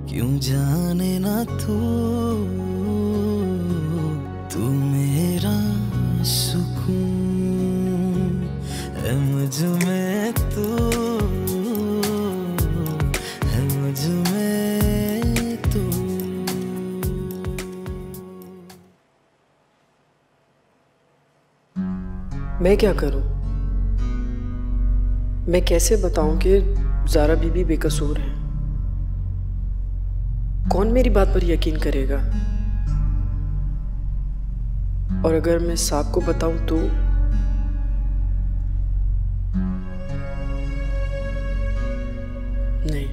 क्यों जाने ना तू मेरा सुकून है मुझ में, तू है मुझ में तू। मैं क्या करूं? मैं कैसे बताऊं कि ज़ारा बीबी बेकसूर है? कौन मेरी बात पर यकीन करेगा? और अगर मैं साहब को बताऊं तो नहीं,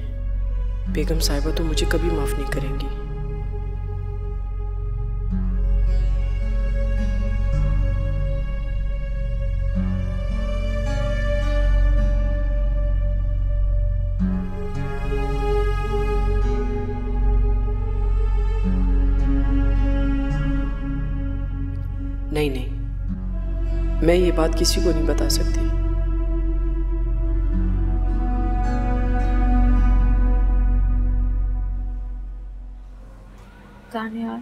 बेगम साहिबा तो मुझे कभी माफ नहीं करेंगी। नहीं नहीं, मैं ये बात किसी को नहीं बता सकती। तानिया,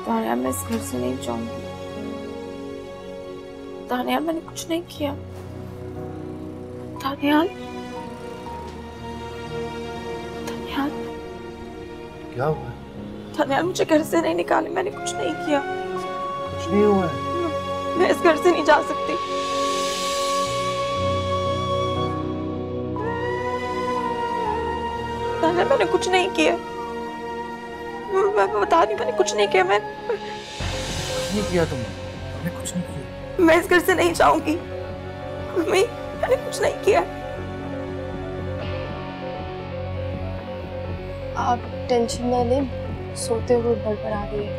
तानिया मैं इस घर से नहीं जाऊंगी। तानिया मैंने कुछ नहीं किया। तानिया, तानिया क्या हुआ? तानिया मुझे घर से नहीं निकाले, मैंने कुछ नहीं किया। कुछ नहीं हुआ है। मैं इस घर से नहीं जा सकती। तानिया मैंने कुछ नहीं किया। मैं बता रही, मैंने कुछ नहीं किया। नहीं किया तुमने कुछ नहीं किया। मैं इस घर से नहीं जाऊंगी। मम्मी मैंने कुछ नहीं किया। आप टेंशन ना लें, सोते हुए बड़बड़ा रही है।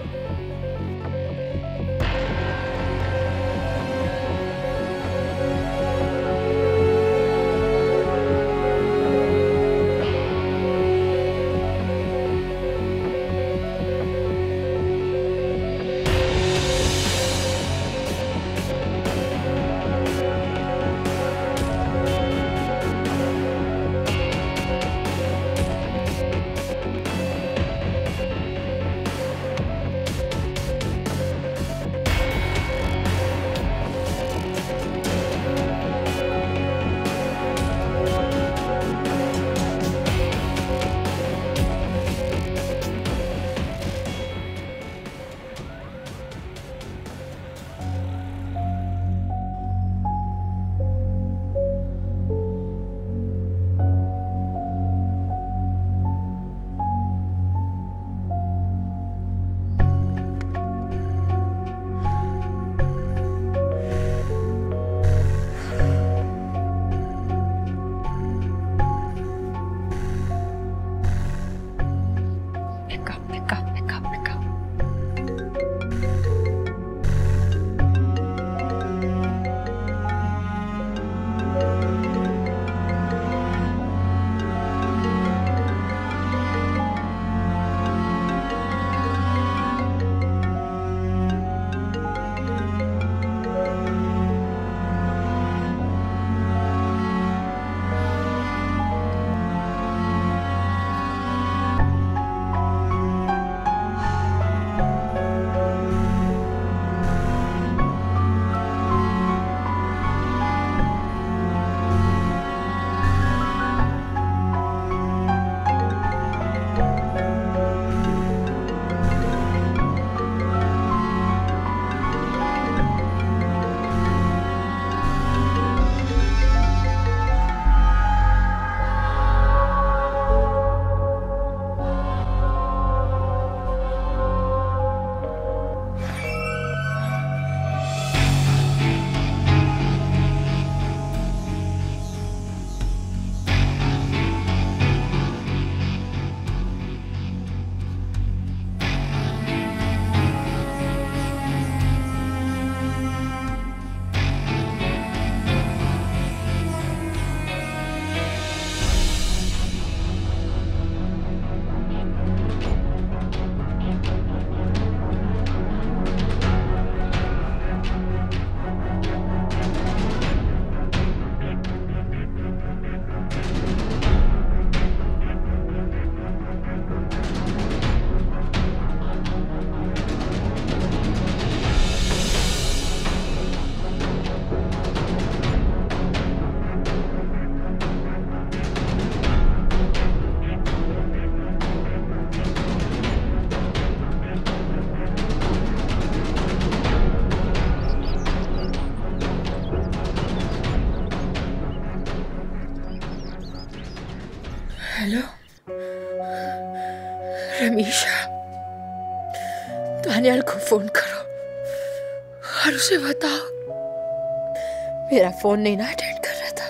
दानियाल को फोन करो और उसे बताओ मेरा फोन नहीं ना अटेंड कर रहा था।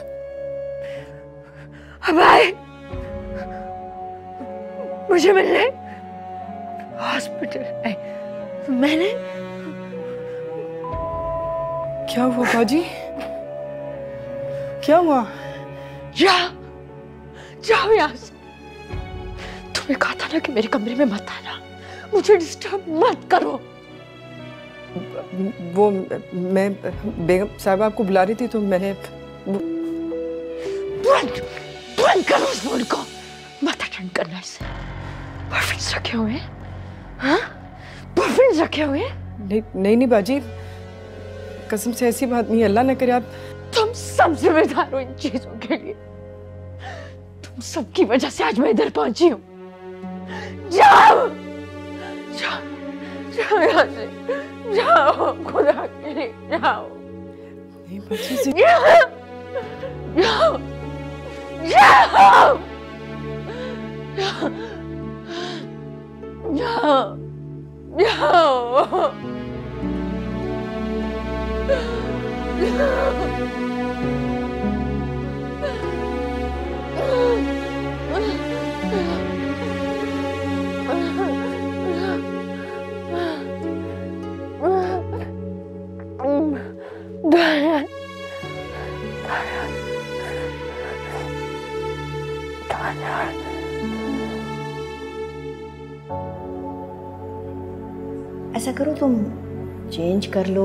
अब आए मुझे मिलने हॉस्पिटल आए। मैंने क्या हुआ बाजी? क्या हुआ? जाओ जाओ यहाँ से। तुम्हें कहा था ना कि मेरे कमरे में मत आना, मुझे डिस्टर्ब मत करो। वो मैं बेगम साहब आपको बुला रही थी तो मैंने बंद बंद करो उस फोन को, मत अटेंड करना इसे। बॉयफ्रेंड्स रखे हुए हैं? हाँ बॉयफ्रेंड्स रखे हुए हैं? नहीं बाजी, कसम से ऐसी बात नहीं, अल्लाह न करे आप। तुम सब जिम्मेदार हो इन चीजों के लिए। तुम सबकी वजह से आज मैं इधर पहुंची हूँ। जाओ जाओ जाओ यहाँ से, जाओ खुदा के लिए जाओ। नहीं बाजी से जाओ जाओ जाओ जाओ जाओ। ऐसा करो, तुम चेंज कर लो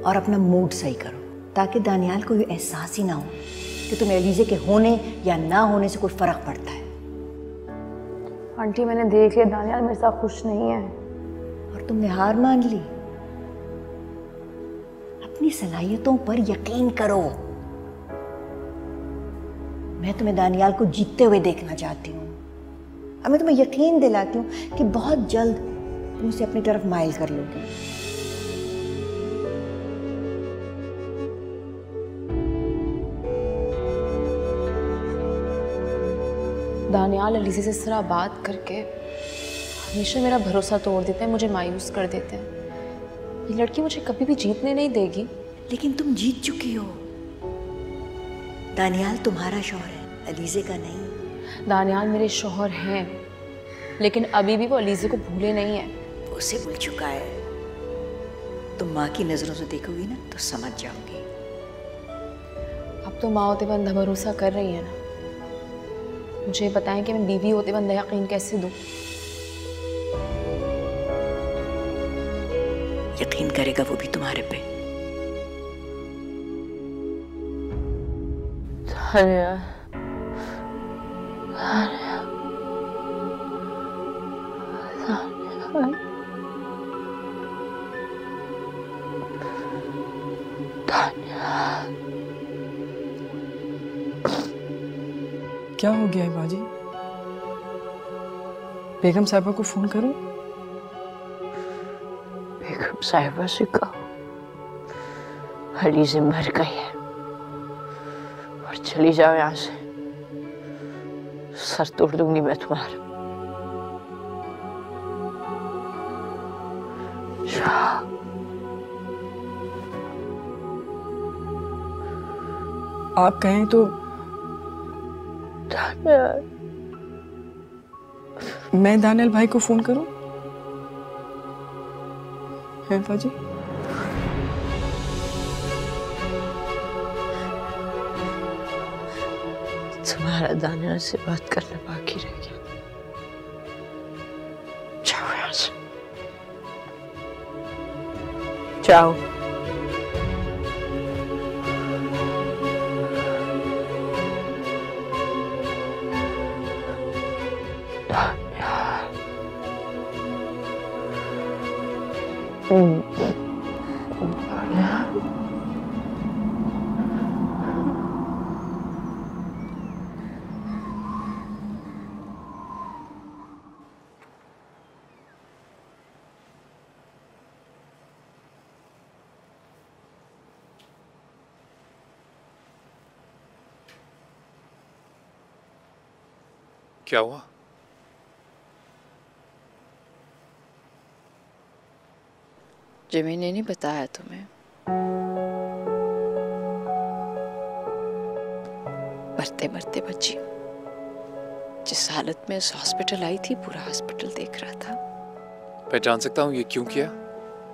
और अपना मूड सही करो, ताकि दानियाल को ये एहसास ही ना हो कि तुम्हें एलिज़े के होने या ना होने से कोई फर्क पड़ता है। आंटी मैंने देख लिया, दानियाल मेरे साथ खुश नहीं है। और तुमने हार मान ली। अपनी सलाहियतों पर यकीन करो। मैं तुम्हें दानियाल को जीतते हुए देखना चाहती हूँ और मैं तुम्हें यकीन दिलाती हूँ कि बहुत जल्द तुम उसे अपनी तरफ माइल कर लोगे। दानियाल एलिज़े से इस तरह बात करके हमेशा मेरा भरोसा तोड़ देते हैं, मुझे मायूस कर देते हैं। ये लड़की मुझे कभी भी जीतने नहीं देगी। लेकिन तुम जीत चुकी हो। दानियाल तुम्हारा शौहर है, एलिज़े का नहीं। दानियाल मेरे शौहर हैं, लेकिन अभी भी वो एलिज़े को भूले नहीं है। वो उसे भूल चुका है। तुम माँ की नजरों से देखोगी ना तो समझ जाओगी। अब तो माँ होते हुए अंधा भरोसा कर रही है ना। मुझे बताएं कि मैं बीवी होते हुए अंधा यकीन कैसे दूं? यकीन करेगा वो भी तुम्हारे पे। क्या हो गया है बाजी? बेगम साहिबा को फोन करूं? बेगम साहिबा से कहो एलिज़े मर गई है और चली जाओ यहाँ से। सर तोड़ दूंगी मैं तुम्हारा। आप कहें तो मैं दानियाल भाई को फोन करूं? है बाजी? तुम्हारा दानियाल से बात करना बाकी रह गया। जाओ यहाँ से, जाओ। क्या हुआ? जिमी ने नहीं बताया तुम्हें? मरते मरते बची। जिस हालत में उस हॉस्पिटल आई थी, पूरा हॉस्पिटल देख रहा था। मैं जान सकता हूँ ये क्यों किया?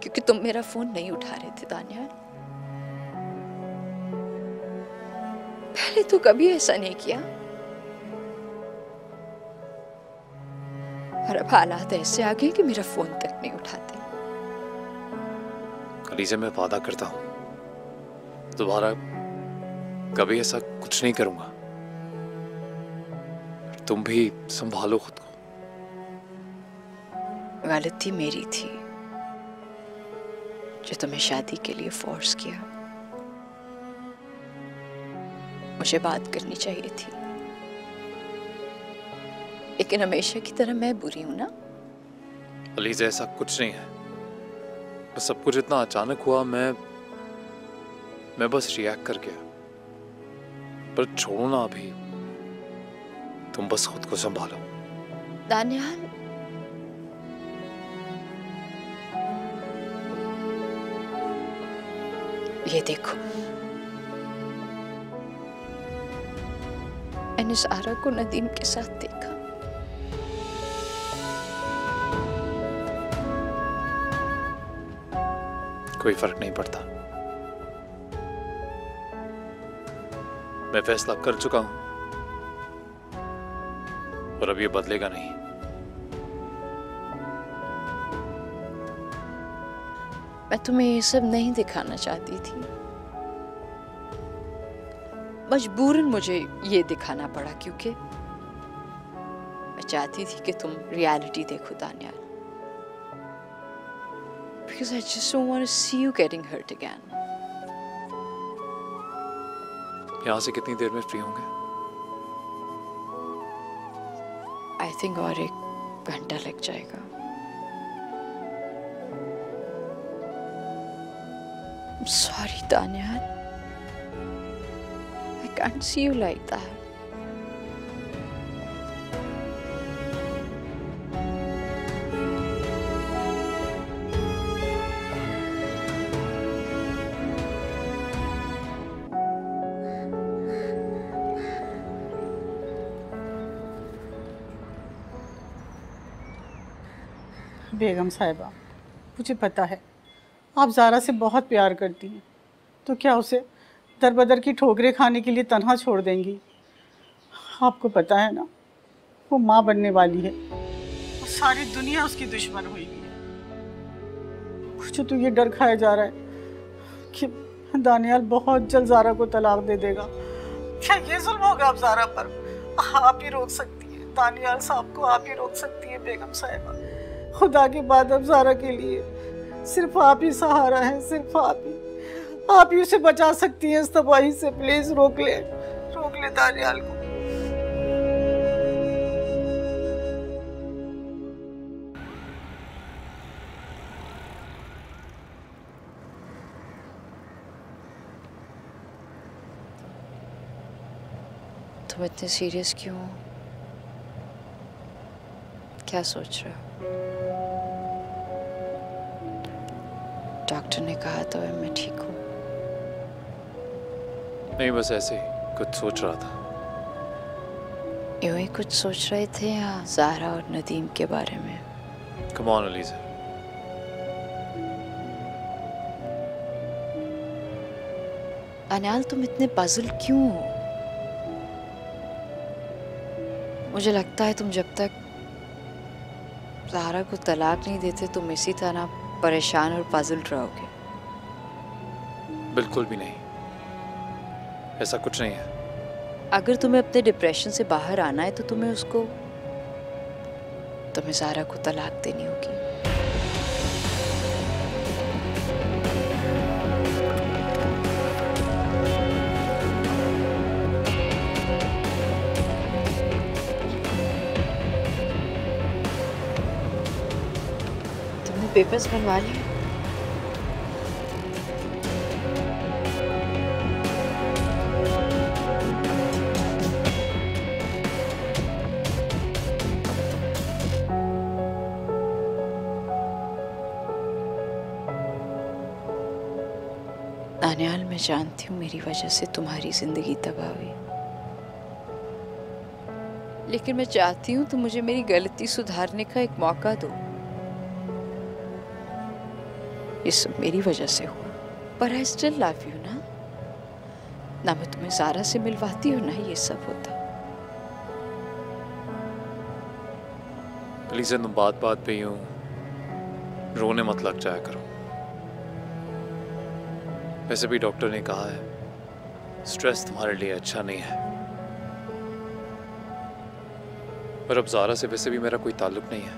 क्योंकि तुम मेरा फोन नहीं उठा रहे थे दानियाल। पहले तो कभी ऐसा नहीं किया, और अब हालात ऐसे आ गए कि मेरा फोन तक नहीं उठाते। अलीज़ा, मैं वादा करता हूँ दोबारा कभी ऐसा कुछ नहीं करूंगा। तुम भी संभालो खुद को। गलती मेरी थी जो तुम्हें शादी के लिए फोर्स किया। मुझे बात करनी चाहिए थी, लेकिन हमेशा की तरह मैं बुरी हूं ना? अलीज़ा, ऐसा कुछ नहीं है। बस सब कुछ इतना अचानक हुआ, मैं बस रिएक्ट कर गया। पर छोड़ो ना अभी, तुम बस खुद को संभालो। दानियाल, ये देखो, मैंने सारा को नदीम के साथ देखा। कोई फर्क नहीं पड़ता। मैं फैसला कर चुका हूं और अब ये बदलेगा नहीं। मैं तुम्हें ये सब नहीं दिखाना चाहती थी, मजबूरन मुझे ये दिखाना पड़ा, क्योंकि मैं चाहती थी कि तुम रियलिटी देखो Daniyal. Because I just don't want to see you getting hurt again. यहां से कितनी देर में फ्री होंगे? I think और 1 घंटा लग जाएगा। I'm sorry, Daniel. I can't see you like that. बेगम साहिबा, मुझे पता है आप ज़ारा से बहुत प्यार करती हैं, तो क्या उसे दरबदर की ठोकरें खाने के लिए तन्हा छोड़ देंगी? आपको पता है ना, वो माँ बनने वाली है और सारी दुनिया उसकी दुश्मन हुई है। मुझे तो ये डर खाया जा रहा है कि दानियाल बहुत जल्द ज़ारा को तलाक दे देगा। क्या ये जुल्म होगा अब ज़ारा पर? आप ही रोक सकती हैं दानियाल साहब को, आप ही रोक सकती हैं बेगम साहिबा। खुदा के बाद अब ज़ारा के लिए सिर्फ आप ही सहारा है, सिर्फ आप ही उसे बचा सकती हैं इस तबाही से। प्लीज रोक ले दानियाल को। तुम इतने सीरियस क्यों हो? क्या सोच रहे हो? डॉक्टर ने कहा तो मैं ठीक हूँ। नहीं, बस ऐसे ही कुछ सोच रहा था। यूं ही कुछ सोच रहे थे या ज़ारा और नदीम के बारे में? कम ऑन अलीज़ा, दानियाल, तुम इतने पजल क्यों हो? मुझे लगता है तुम जब तक ज़ारा को तलाक नहीं देते तुम इसी तरह परेशान और पजल रहोगे। बिल्कुल भी नहीं, ऐसा कुछ नहीं है। अगर तुम्हें अपने डिप्रेशन से बाहर आना है तो तुम्हें ज़ारा को तलाक देनी होगी। तुमने पेपर्स बनवा लिए? दानियाल, मैं जानती हूँ मेरी वजह से तुम्हारी जिंदगी तबाह हुई, लेकिन मैं चाहती हूँ तुम मुझे मेरी गलती सुधारने का एक मौका दो। ये सब मेरी वजह से हुआ, पर आई स्टिल लव यू ना मैं तुम्हें ज़ारा से मिलवाती हूँ ना ये सब होता। अलीज़ा, तुम बात बात पे यूं रोने मत लग जाया करो। वैसे भी डॉक्टर ने कहा है स्ट्रेस तुम्हारे लिए अच्छा नहीं है। पर अब ज़ारा से वैसे भी मेरा कोई ताल्लुक नहीं है,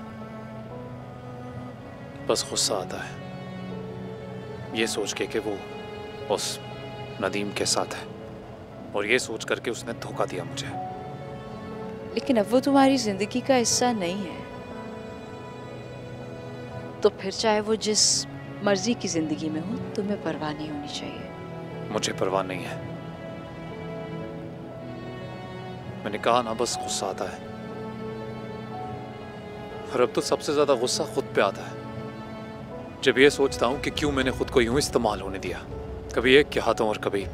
बस गुस्सा आता है ये सोच के कि वो उस नदीम के साथ है, और ये सोच करके उसने धोखा दिया मुझे। लेकिन अब वो तुम्हारी जिंदगी का हिस्सा नहीं है, तो फिर चाहे वो जिस मर्जी की जिंदगी में हो, तुम्हें परवाह नहीं होनी चाहिए। मुझे परवाह नहीं है, मैंने कहा ना, बस गुस्सा आता है। और अब तो सबसे ज्यादा गुस्सा खुद पे आता है जब ये सोचता हूं कि क्यों मैंने खुद को यूं इस्तेमाल होने दिया, कभी एक के हाथों और कभी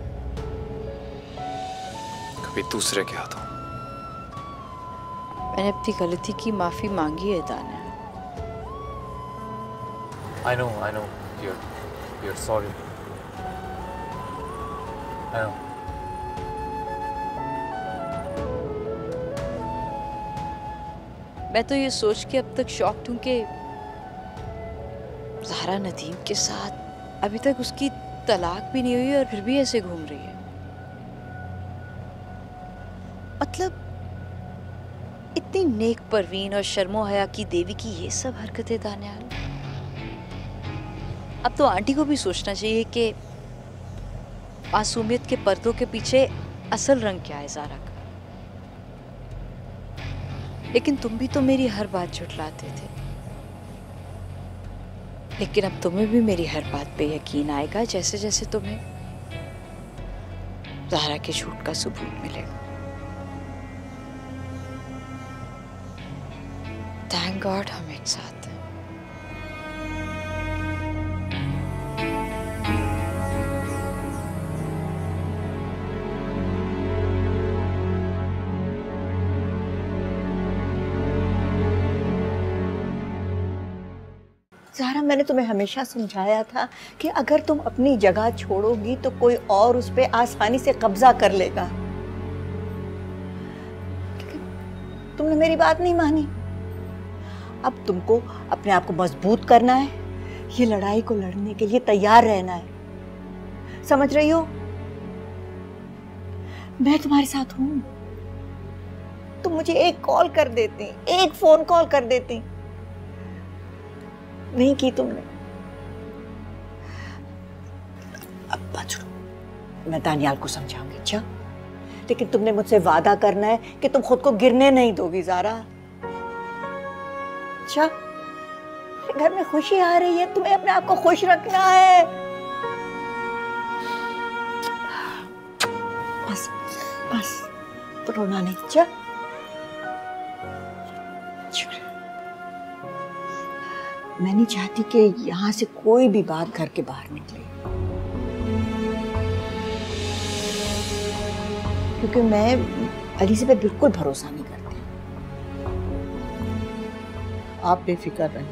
दूसरे के हाथों। मैंने अपनी गलती की माफी मांगी है Daniyal. I know, you're sorry. I know. मैं तो ये सोच के अब तक शॉक्ड हूँ कि ज़ारा नदीम के साथ अभी तक उसकी तलाक भी नहीं हुई और फिर भी ऐसे घूम रही है। मतलब इतनी नेक परवीन और शर्मो हया की देवी की ये सब हरकतें दानियाल। अब तो आंटी को भी सोचना चाहिए कि मासूमियत के पर्दों के पीछे असल रंग क्या है ज़ारा का। लेकिन तुम भी तो मेरी हर बात झुठलाते थे, लेकिन अब तुम्हें भी मेरी हर बात पे यकीन आएगा जैसे जैसे तुम्हें ज़ारा के झूठ का सबूत मिलेगा। थैंक गॉड हम एक साथ हैं। ज़ारा, मैंने तुम्हें हमेशा समझाया था कि अगर तुम अपनी जगह छोड़ोगी तो कोई और उस पे आसानी से कब्जा कर लेगा, लेकिन तुमने मेरी बात नहीं मानी। अब तुमको अपने आप को मजबूत करना है, ये लड़ाई को लड़ने के लिए तैयार रहना है, समझ रही हो? मैं तुम्हारे साथ हूं। तुम मुझे एक कॉल कर देती, एक फोन कॉल कर देती, नहीं की तुमने। अब बात सुनो, मैं दानियाल को समझाऊंगी, अच्छा? लेकिन तुमने मुझसे वादा करना है कि तुम खुद को गिरने नहीं दोगी ज़ारा, अच्छा? घर में खुशी आ रही है, तुम्हें अपने आप को खुश रखना है। बस बस, तो रोना नहीं, अच्छा? मैं नहीं चाहती कि यहाँ से कोई भी बात घर के बाहर निकले, क्योंकि मैं अलीज़ा पे बिल्कुल भरोसा नहीं करती। आप बेफिक्र रहें,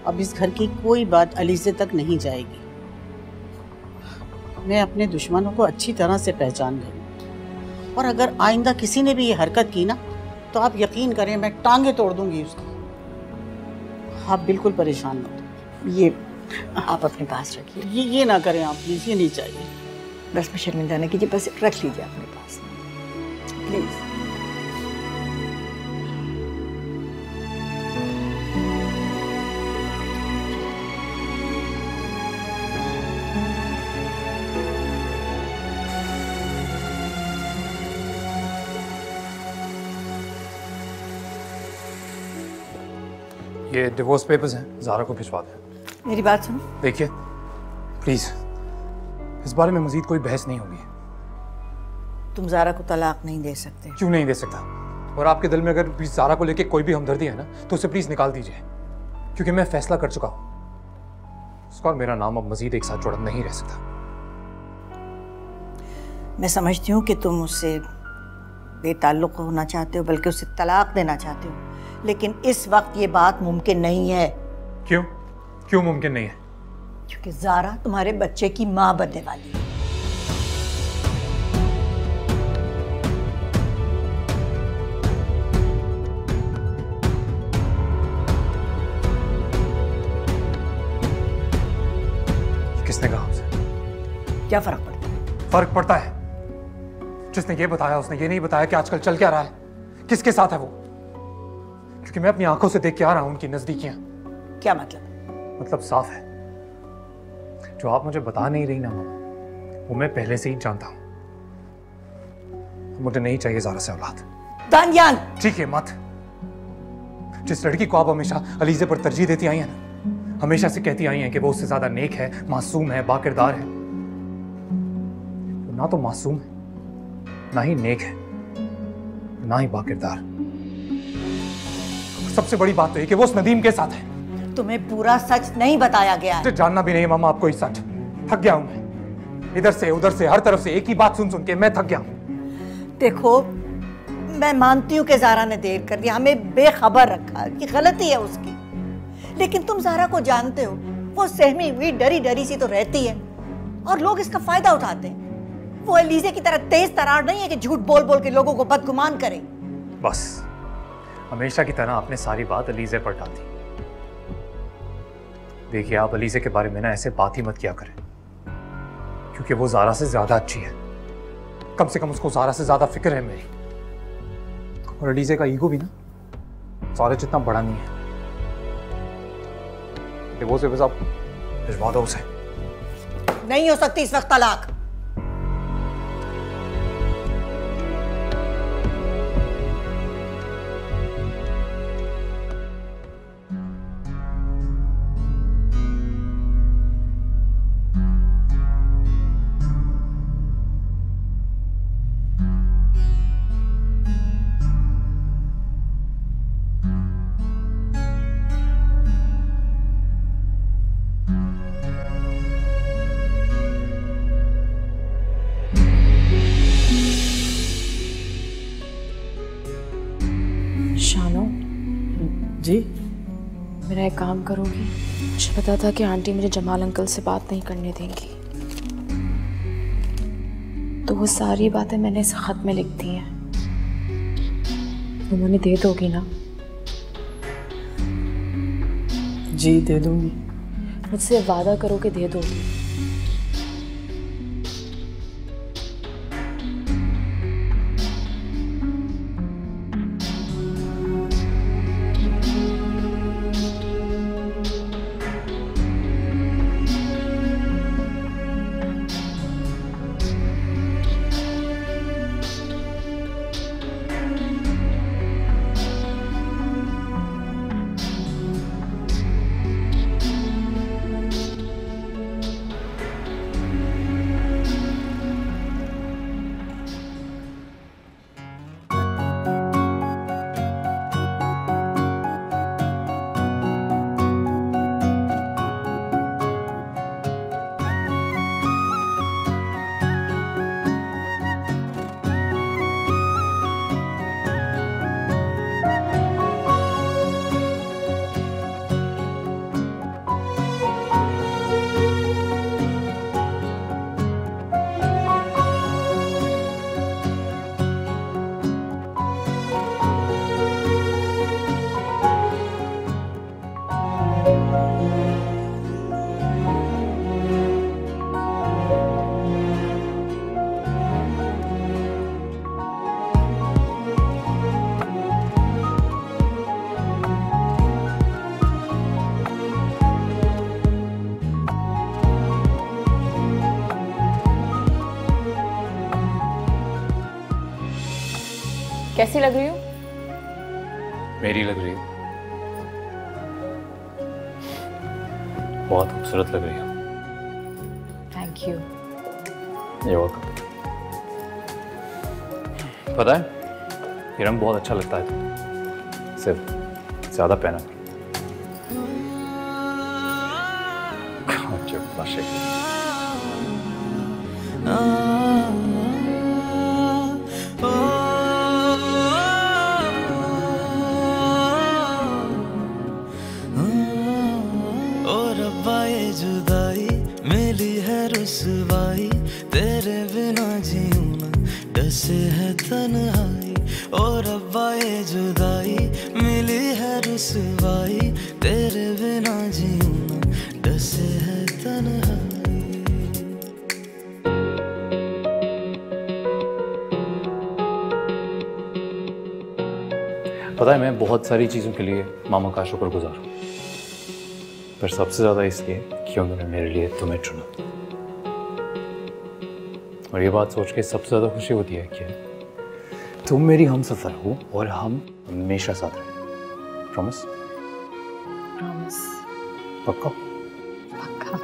अब इस घर की कोई बात अलीज़े तक नहीं जाएगी। मैं अपने दुश्मनों को अच्छी तरह से पहचान गई, और अगर आइंदा किसी ने भी ये हरकत की ना, तो आप यकीन करें मैं टांगे तोड़ दूंगी उसकी। आप बिल्कुल परेशान मत हो। ये आप अपने पास रखिए। ये ना करें आप प्लीज़, ये नहीं चाहिए। बस मैं शर्मिंदा न कीजिए, बस रख लीजिए अपने पास प्लीज़। ये डिवोर्स पेपर्स हैं, ज़ारा को भिजवा दें। मेरी बात सुनो। देखिए प्लीज़, इस बारे में मज़ीद कोई बहस नहीं होगी। तुम ज़ारा को तलाक नहीं दे सकते। क्यों नहीं दे सकता? और आपके दिल में अगर ज़ारा को लेके कोई भी हमदर्दी है ना, तो उसे प्लीज़ निकाल दीजिए, क्योंकि मैं फैसला कर चुका हूँ। उसका और मेरा नाम अब मज़ीद एक साथ जुड़ा नहीं रह सकता। मैं समझती हूँ कि तुम उससे बेताल्लुक़ होना चाहते हो, बल्कि उसे तलाक देना चाहते हो, लेकिन इस वक्त ये बात मुमकिन नहीं है। क्यों? क्यों मुमकिन नहीं है? क्योंकि ज़ारा तुम्हारे बच्चे की माँ बनने वाली है। किसने कहा उसे? क्या फर्क पड़ता है? फर्क पड़ता है। जिसने ये बताया उसने ये नहीं बताया कि आजकल चल क्या रहा है, किसके साथ है वो। क्योंकि मैं अपनी आंखों से देख के आ रहा हूं उनकी नजदीकियां। क्या मतलब? मतलब साफ है, जो आप मुझे बता नहीं रही ना मामा, वो मैं पहले से ही जानता हूं। मुझे नहीं चाहिए ज़ारा से औलाद। दानियाल! ठीक है मत। जिस लड़की को आप हमेशा अलीज़े पर तरजीह देती आई हैं ना, हमेशा से कहती आई हैं कि वो उससे ज्यादा नेक है, मासूम है, बाकिरदार है, ना तो मासूम है, ना ही नेक है, ना ही बाकिरदार। सबसे बड़ी बात तो ये कि वो उस नदीम के साथ है। तुम्हें पूरा सच नहीं बताया गया है। जानना भी नहीं मामा आपको ये सच। थक गया हूं मैं, इधर से उधर से हर तरफ से एक ही बात सुन सुन के मैं थक गया हूं। देखो, मैं मानती हूँ कि ज़ारा ने देर कर दिया, हमें बेखबर रखा, कि गलती है उसकी, लेकिन तुम ज़ारा को जानते हो, वो सहमी हुई डरी डरी सी तो रहती है और लोग इसका फायदा उठाते हैं। वो एलीज़े की तरह तेज तरार नहीं है कि झूठ बोल बोल के लोगों को बदगुमान करे। बस हमेशा की तरह आपने सारी बात अलीज़े पर डाल दी। देखिए, आप अलीज़े के बारे में ना ऐसे बात ही मत किया करें, क्योंकि वो ज़ारा से ज्यादा अच्छी है। कम से कम उसको ज़ारा से ज्यादा फिक्र है मेरी। और अलीज़े का ईगो भी ना ज़ारा जितना बड़ा नहीं है। डिवोर्स पेपर्स आप भिजवा दो उसे। नहीं हो सकती इस वक्त तलाक। शानो जी, मेरा एक काम करोगी? मुझे पता था कि आंटी मुझे जमाल अंकल से बात नहीं करने देंगी, तो वो सारी बातें मैंने इस खत में लिख दी हैं। तुम उन्हें दे दोगी ना? जी दे दूंगी। मुझसे वादा करो कि दे दोगी। कैसी लग रही हो? मेरी लग रही हो? बहुत खूबसूरत लग रही हो। Thank you. ये वेलकम। पता है, ये रंग बहुत अच्छा लगता है तुम्हें, सिर्फ ज्यादा पहना करो। रुसवाई, तेरे बिना जीऊं ना डसे है तन्हाई। और अब्बा ये जुदाई, मिली है रुसवाई, तेरे बिना जीऊं ना डसे है तन्हाई। पता है मैं बहुत सारी चीज़ों के लिए मामा का शुक्रगुजार हूँ, पर सबसे ज़्यादा इसलिए कि उन्होंने मेरे लिए तुम्हें चुना। और ये बात सोच के सबसे ज़्यादा खुशी होती है कि तुम मेरी हमसफ़र हो और हम हमेशा साथ रहें। प्रॉमिस? प्रॉमिस। पक्का? पक्का।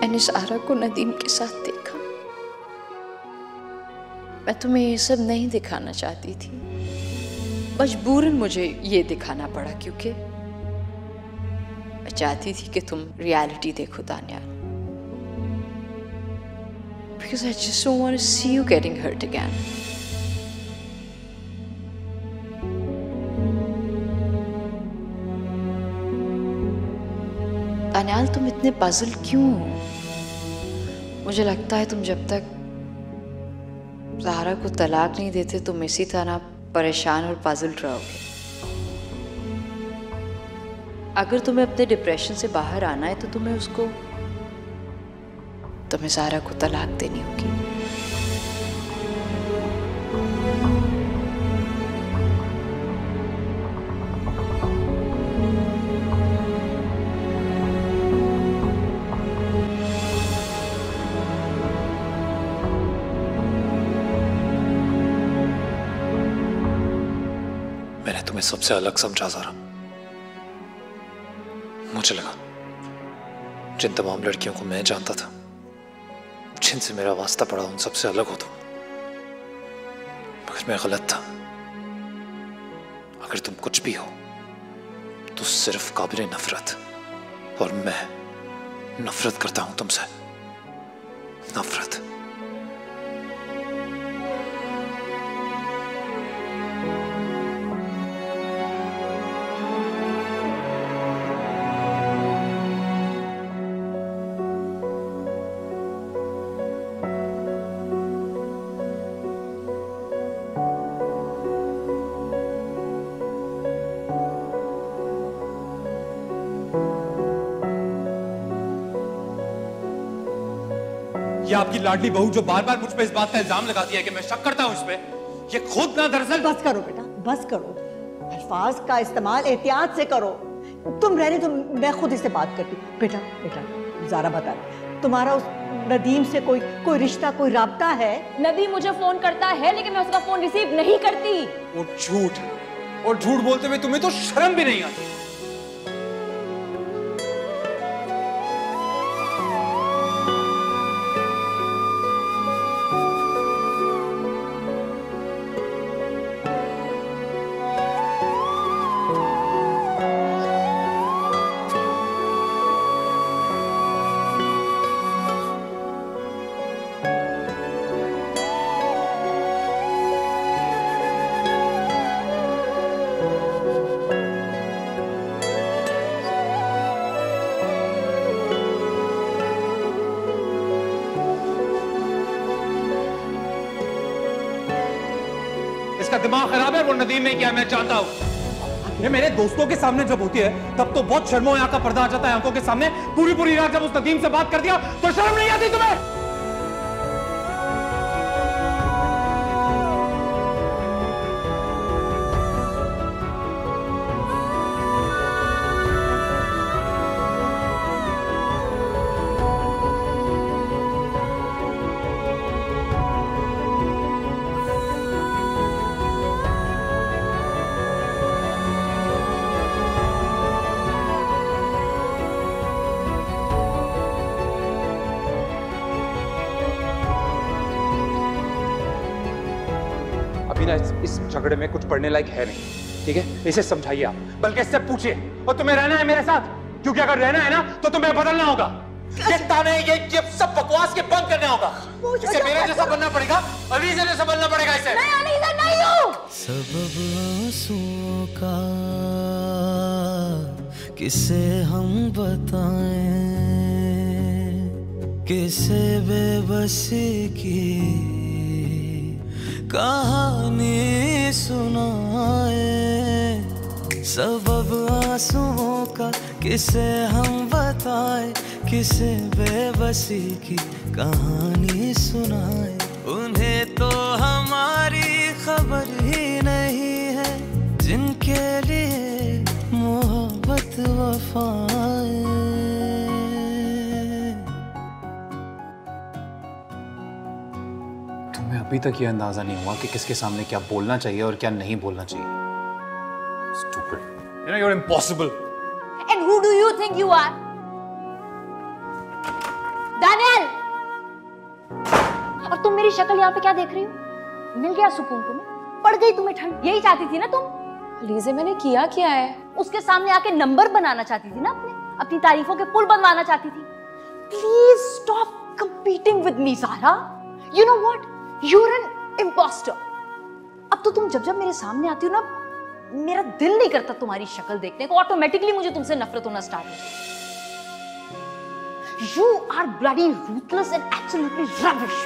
मैंने सारा को नदीम के साथ देखा। मैं तुम्हें ये सब नहीं दिखाना चाहती थी, मजबूरन मुझे ये दिखाना पड़ा, क्योंकि मैं चाहती थी कि तुम रियलिटी देखो Daniyal. Because I just don't want to see you getting hurt again. Daniyal तुम इतने पजल क्यों हो? मुझे लगता है तुम जब तक ज़हरा को तलाक नहीं देते तुम इसी तरह परेशान और पजल रहोगे। अगर तुम्हें अपने डिप्रेशन से बाहर आना है तो तुम्हें ज़हरा को तलाक देनी होगी। मैंने तुम्हें सबसे अलग समझा ज़रा। मुझे लगा जिन तमाम लड़कियों को मैं जानता था, जिनसे मेरा वास्ता पड़ा, उन सबसे अलग हो तुम। मगर मैं गलत था। अगर तुम कुछ भी हो तो सिर्फ काबिल नफरत, और मैं नफरत करता हूं तुमसे। नफरत। ये आपकी लाडली बहू जो बार बार मुझ पे इस बात का इल्जाम लगाती है कि मैं शक करता हूं इस पे, ये खुद ना दरअसल। बस करो बेटा, बस करो। अल्फाज का इस्तेमाल एहतियात से करो। तुम रहने तो मैं खुद इससे बात करती हूँ। बेटा ज़ारा बता, तुम्हारा उस नदीम से कोई रिश्ता, कोई राब्ता है? नदीम मुझे फोन करता है लेकिन मैं उसका फोन रिसीव नहीं करती। और झूठ बोलते हुए तुम्हें तो शर्म भी नहीं आती। इसका दिमाग खराब है। वो नदीम ने किया, मैं जानता हूं। ये मेरे दोस्तों के सामने जब होती है तब तो बहुत शर्मो यहाँ का पर्दा आ जाता है आंखों के सामने। पूरी रात जब उस नदीम से बात कर दिया तो शर्म नहीं आती तुम्हें? इस झगड़े में कुछ पढ़ने लायक है नहीं, ठीक है? इसे समझाइए आप, बल्कि इससे पूछिए। और तुम्हें रहना है मेरे साथ, क्योंकि अगर रहना है ना तो तुम्हें बदलना होगा। ये ताने, ये सब बकवास के बंद करने होगा। इसे मेरे जैसा बनना पड़ेगा, अलीज़ा जैसा बनना पड़ेगा इसे। मैं अलीज़ा नहीं हूँ। सबब आंसुओं का किसे हम बताएं, किसे बेबसी की कहानी सुनाए। सबब आंसुओं का किसे हम बताएं, किसे बेबसी की कहानी सुनाए। उन्हें तो हमारी खबर ही नहीं है, जिनके लिए मोहब्बत वफाएं। तुम्हें अभी तक ये अंदाजा नहीं हुआ कि किसके सामने क्या बोलना चाहिए और क्या नहीं बोलना चाहिए। Stupid. You know you're impossible. And who do you think you are? Daniel! और तुम मेरी शक्ल यहाँ पे क्या देख रही हो? मिल गया सुकून तुम्हें? पड़ गई तुम्हें ठंड? यही चाहती थी ना तुम? लीजे मैंने किया क्या है? उसके सामने आके नंबर बनाना चाहती थी ना अपनी तारीफों के पुल बनवाना चाहती थी। Please stop competing with me, Zara. You know what? You're an imposter. अब तो तुम जब मेरे सामने आती हो ना, मेरा दिल नहीं करता तुम्हारी शक्ल देखने को, ऑटोमेटिकली मुझे तुमसे नफरत होना स्टार्ट हो जाती है। You are bloody ruthless and absolutely rubbish.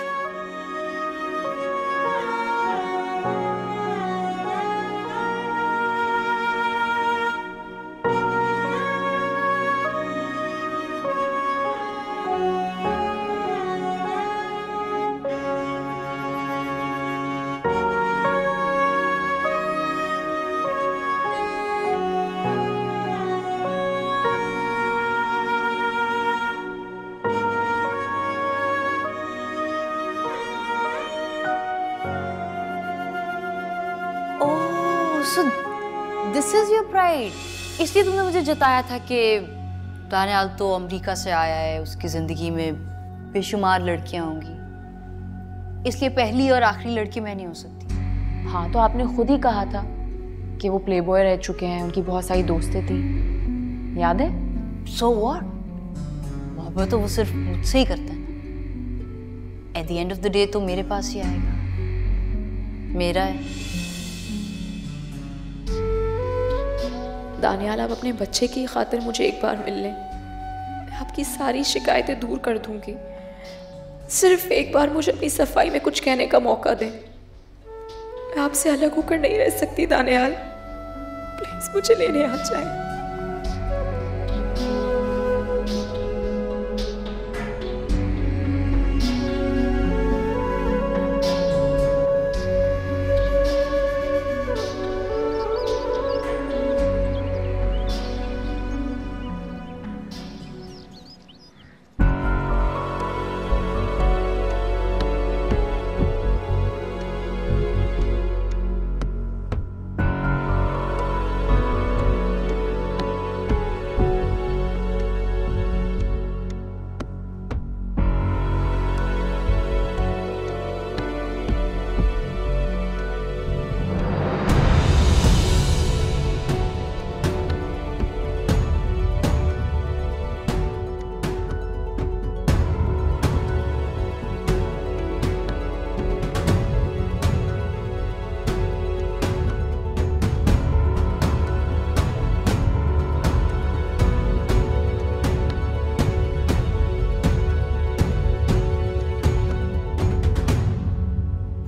So this is your pride. इसलिए तुमने मुझे जताया था कि दानियाल तो अमेरिका से आया है, उसकी जिंदगी में बेशुमार लड़कियां होंगी, इसलिए पहली और आखिरी लड़की मैं नहीं हो सकती। हाँ, तो आपने खुद ही कहा था कि वो प्लेबॉय रह चुके हैं, उनकी बहुत सारी दोस्तें थी, याद है? So what? मोहब्बत तो वो सिर्फ मुझसे ही करता है ना। At the end of the day तो मेरे पास ही आएगा, मेरा है। दानियाल, आप अपने बच्चे की खातिर मुझे एक बार मिल लें, मैं आपकी सारी शिकायतें दूर कर दूंगी। सिर्फ एक बार मुझे अपनी सफाई में कुछ कहने का मौका दें। मैं आपसे अलग होकर नहीं रह सकती दानियाल, प्लीज मुझे लेने आ जाए।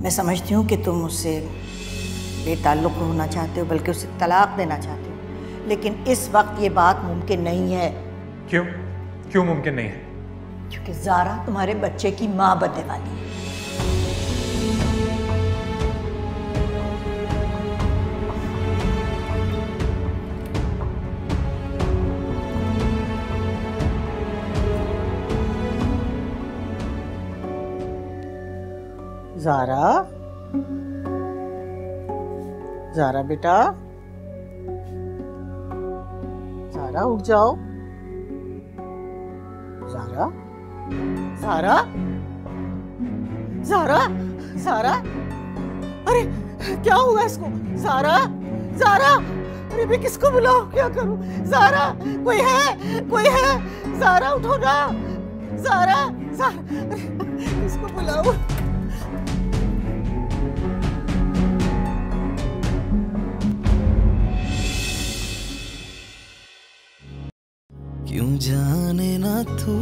मैं समझती हूँ कि तुम उससे बेताल्लुक़ होना चाहते हो, बल्कि उसे तलाक देना चाहते हो, लेकिन इस वक्त ये बात मुमकिन नहीं है। क्यों? क्यों मुमकिन नहीं है? क्योंकि ज़ारा तुम्हारे बच्चे की माँ बनने वाली है। ज़ारा, ज़ारा बेटा, ज़ारा उठ जाओ। ज़ारा, ज़ारा, ज़ारा, ज़ारा, अरे क्या हुआ इसको? ज़ारा, ज़ारा, अरे मैं किसको बुलाऊं, क्या करूं? ज़ारा, कोई है? कोई है? ज़ारा उठो ना, सारा इसको बुलाओ। क्यों जाने ना तू